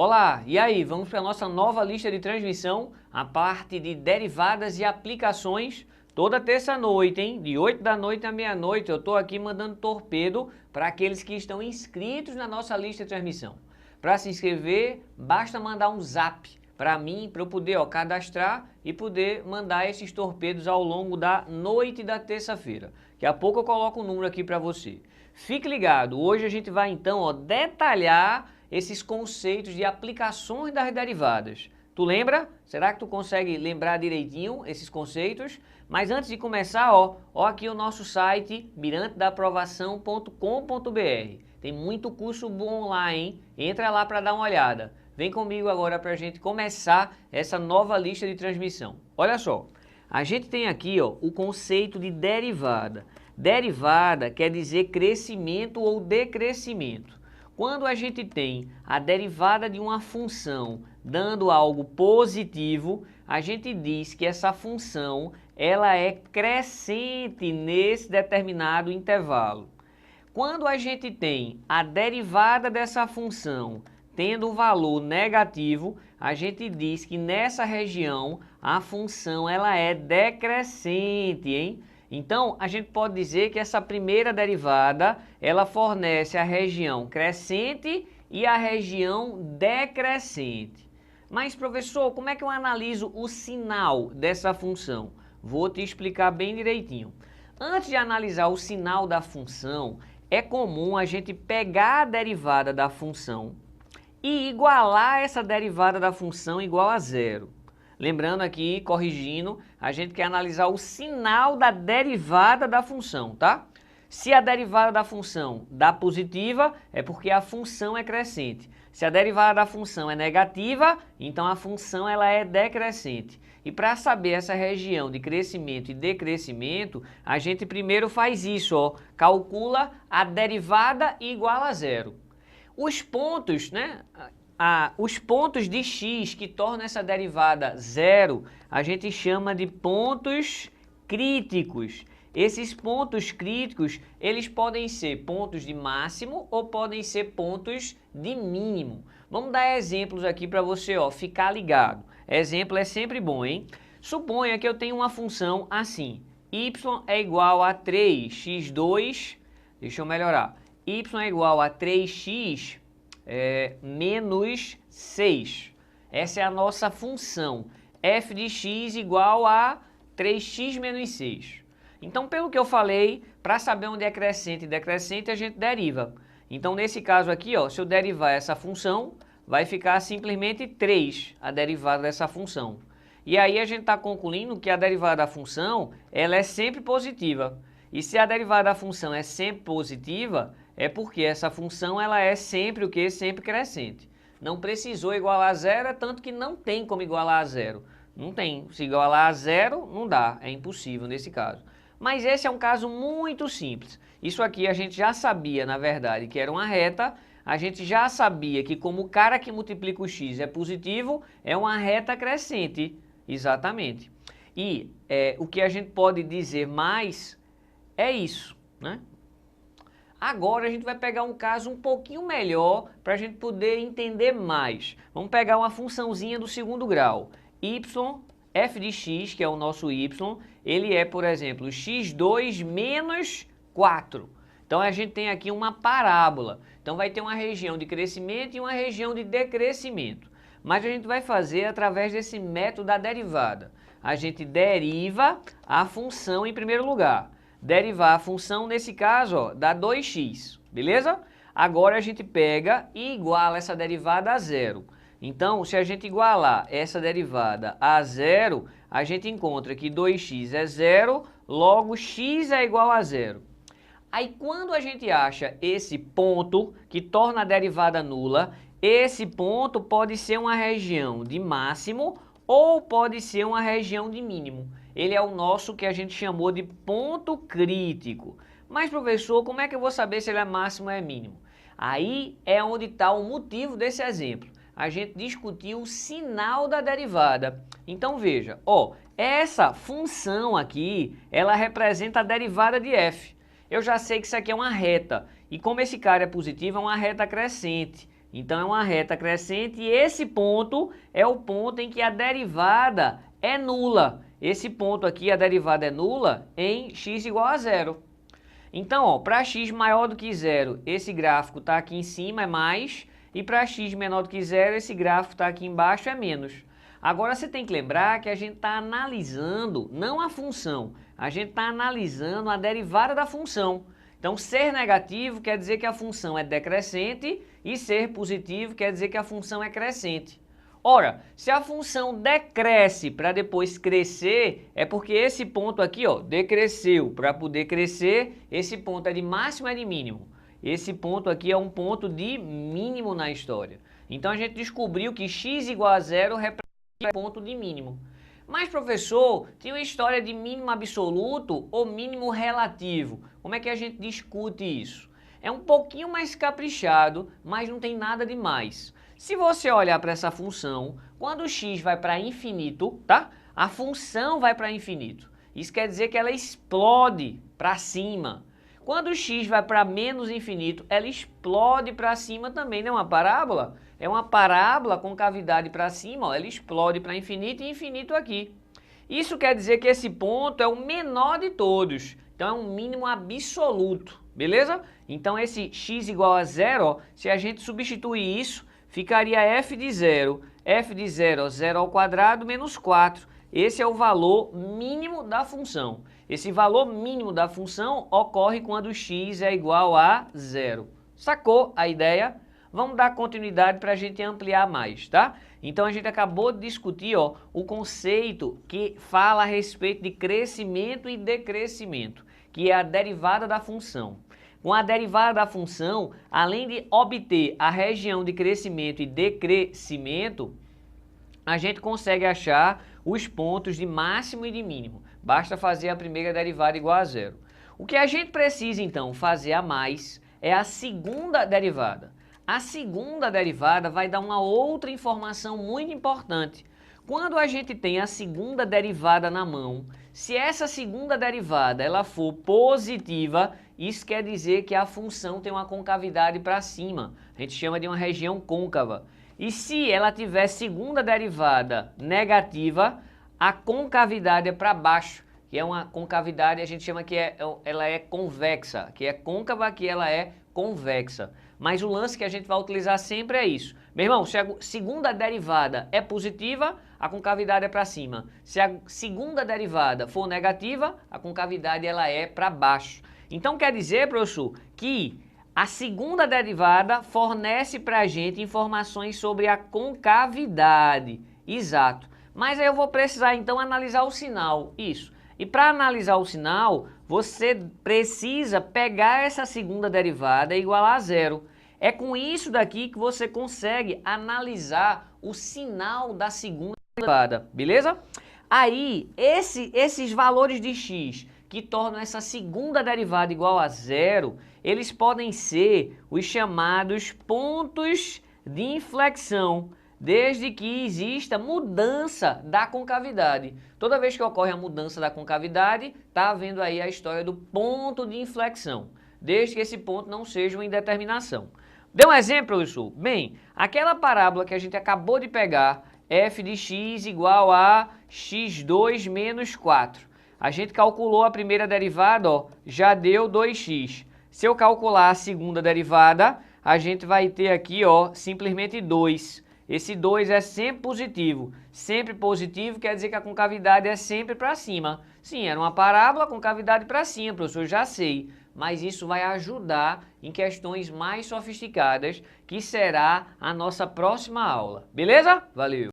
Olá, e aí? Vamos para a nossa nova lista de transmissão, a parte de derivadas e aplicações, toda terça-noite, hein? De 8 da noite à meia-noite, eu estou aqui mandando torpedo para aqueles que estão inscritos na nossa lista de transmissão. Para se inscrever, basta mandar um zap para mim, para eu poder cadastrar e poder mandar esses torpedos ao longo da noite da terça-feira. Daqui a pouco eu coloco o número aqui para você. Fique ligado, hoje a gente vai então detalhar esses conceitos de aplicações das derivadas. Tu lembra? Será que tu consegue lembrar direitinho esses conceitos? Mas antes de começar, ó aqui o nosso site mirantedaprovação.com.br. Tem muito curso bom lá, hein? Entra lá para dar uma olhada. Vem comigo agora para a gente começar essa nova lista de transmissão. Olha só, a gente tem aqui o conceito de derivada. Derivada quer dizer crescimento ou decrescimento. Quando a gente tem a derivada de uma função dando algo positivo, a gente diz que essa função ela é crescente nesse determinado intervalo. Quando a gente tem a derivada dessa função tendo um valor negativo, a gente diz que nessa região a função ela é decrescente, hein? Então, a gente pode dizer que essa primeira derivada, ela fornece a região crescente e a região decrescente. Mas, professor, como é que eu analiso o sinal dessa função? Vou te explicar bem direitinho. Antes de analisar o sinal da função, é comum a gente pegar a derivada da função e igualar essa derivada da função igual a zero. Lembrando aqui, corrigindo, a gente quer analisar o sinal da derivada da função, tá? Se a derivada da função dá positiva, é porque a função é crescente. Se a derivada da função é negativa, então a função ela é decrescente. E para saber essa região de crescimento e decrescimento, a gente primeiro faz isso, calcula a derivada igual a zero. Os pontos, né? Os pontos de x que tornam essa derivada zero, a gente chama de pontos críticos. Esses pontos críticos, eles podem ser pontos de máximo ou podem ser pontos de mínimo. Vamos dar exemplos aqui para você ficar ligado. Exemplo é sempre bom, hein? Suponha que eu tenho uma função assim, y é igual a 3x2, deixa eu melhorar, y é igual a 3x menos 6. Essa é a nossa função. F de x igual a 3x menos 6. Então, pelo que eu falei, para saber onde é crescente e decrescente, a gente deriva. Então, nesse caso aqui, se eu derivar essa função, vai ficar simplesmente 3, a derivada dessa função. E aí a gente está concluindo que a derivada da função, ela é sempre positiva. E se a derivada da função é sempre positiva, é porque essa função ela é sempre o quê? Sempre crescente. Não precisou igualar a zero, tanto que não tem como igualar a zero. Não tem. Se igualar a zero, não dá. É impossível nesse caso. Mas esse é um caso muito simples. Isso aqui a gente já sabia, na verdade, que era uma reta. A gente já sabia que como o cara que multiplica o x é positivo, é uma reta crescente. Exatamente. E o que a gente pode dizer mais é isso, né? Agora a gente vai pegar um caso um pouquinho melhor para a gente poder entender mais. Vamos pegar uma funçãozinha do segundo grau. Y, f de x, que é o nosso y, ele é, por exemplo, x2 menos 4. Então a gente tem aqui uma parábola. Então vai ter uma região de crescimento e uma região de decrescimento. Mas a gente vai fazer através desse método da derivada. A gente deriva a função em primeiro lugar. Derivar a função, nesse caso, dá 2x, beleza? Agora a gente pega e iguala essa derivada a zero. Então, se a gente igualar essa derivada a zero, a gente encontra que 2x é zero, logo x é igual a zero. Aí, quando a gente acha esse ponto que torna a derivada nula, esse ponto pode ser uma região de máximo ou pode ser uma região de mínimo. Ele é o nosso que a gente chamou de ponto crítico. Mas, professor, como é que eu vou saber se ele é máximo ou é mínimo? Aí é onde está o motivo desse exemplo. A gente discutiu o sinal da derivada. Então, veja, essa função aqui, ela representa a derivada de f. Eu já sei que isso aqui é uma reta. E como esse cara é positivo, é uma reta crescente. Então é uma reta crescente e esse ponto é o ponto em que a derivada é nula. Esse ponto aqui, a derivada é nula em x igual a zero. Então, para x maior do que zero, esse gráfico está aqui em cima, é mais, e para x menor do que zero, esse gráfico está aqui embaixo, é menos. Agora você tem que lembrar que a gente está analisando, não a função, a gente está analisando a derivada da função. Então, ser negativo quer dizer que a função é decrescente e ser positivo quer dizer que a função é crescente. Ora, se a função decresce para depois crescer, é porque esse ponto aqui, ó, decresceu. Para poder crescer, esse ponto é de máximo, é de mínimo. Esse ponto aqui é um ponto de mínimo na história. Então, a gente descobriu que x igual a zero representa ponto de mínimo. Mas, professor, tinha uma história de mínimo absoluto ou mínimo relativo. Como é que a gente discute isso? É um pouquinho mais caprichado, mas não tem nada demais. Se você olhar para essa função, quando o x vai para infinito, tá? A função vai para infinito. Isso quer dizer que ela explode para cima. Quando o x vai para menos infinito, ela explode para cima também, não é uma parábola? É uma parábola com cavidade para cima, ó, ela explode para infinito e infinito aqui. Isso quer dizer que esse ponto é o menor de todos, então é um mínimo absoluto, beleza? Então esse x igual a zero, ó, se a gente substituir isso, ficaria f de zero, ó, 0 ao quadrado menos 4. Esse é o valor mínimo da função. Esse valor mínimo da função ocorre quando x é igual a zero. Sacou a ideia? Vamos dar continuidade para a gente ampliar mais, tá? Então a gente acabou de discutir, ó, o conceito que fala a respeito de crescimento e decrescimento, que é a derivada da função. Com a derivada da função, além de obter a região de crescimento e decrescimento, a gente consegue achar os pontos de máximo e de mínimo. Basta fazer a primeira derivada igual a zero. O que a gente precisa, então, fazer a mais é a segunda derivada. A segunda derivada vai dar uma outra informação muito importante. Quando a gente tem a segunda derivada na mão, se essa segunda derivada ela for positiva, isso quer dizer que a função tem uma concavidade para cima. A gente chama de uma região côncava. E se ela tiver segunda derivada negativa, a concavidade é para baixo, que é uma concavidade, a gente chama que ela é convexa, que é côncava, que ela é convexa. Mas o lance que a gente vai utilizar sempre é isso. Meu irmão, se a segunda derivada é positiva, a concavidade é para cima. Se a segunda derivada for negativa, a concavidade ela é para baixo. Então quer dizer, professor, que a segunda derivada fornece para a gente informações sobre a concavidade. Exato. Mas aí eu vou precisar então analisar o sinal. Isso. E para analisar o sinal, você precisa pegar essa segunda derivada e igualar a zero. É com isso daqui que você consegue analisar o sinal da segunda derivada, beleza? Aí, esses valores de x que tornam essa segunda derivada igual a zero, eles podem ser os chamados pontos de inflexão, desde que exista mudança da concavidade. Toda vez que ocorre a mudança da concavidade, está havendo aí a história do ponto de inflexão, desde que esse ponto não seja uma indeterminação. Dê um exemplo, professor. Bem, aquela parábola que a gente acabou de pegar, f de x igual a x2 menos 4. A gente calculou a primeira derivada, ó, já deu 2x. Se eu calcular a segunda derivada, a gente vai ter aqui, ó, simplesmente 2. Esse 2 é sempre positivo. Sempre positivo quer dizer que a concavidade é sempre para cima. Sim, era uma parábola com concavidade para cima, professor, já sei. Mas isso vai ajudar em questões mais sofisticadas, que será a nossa próxima aula. Beleza? Valeu!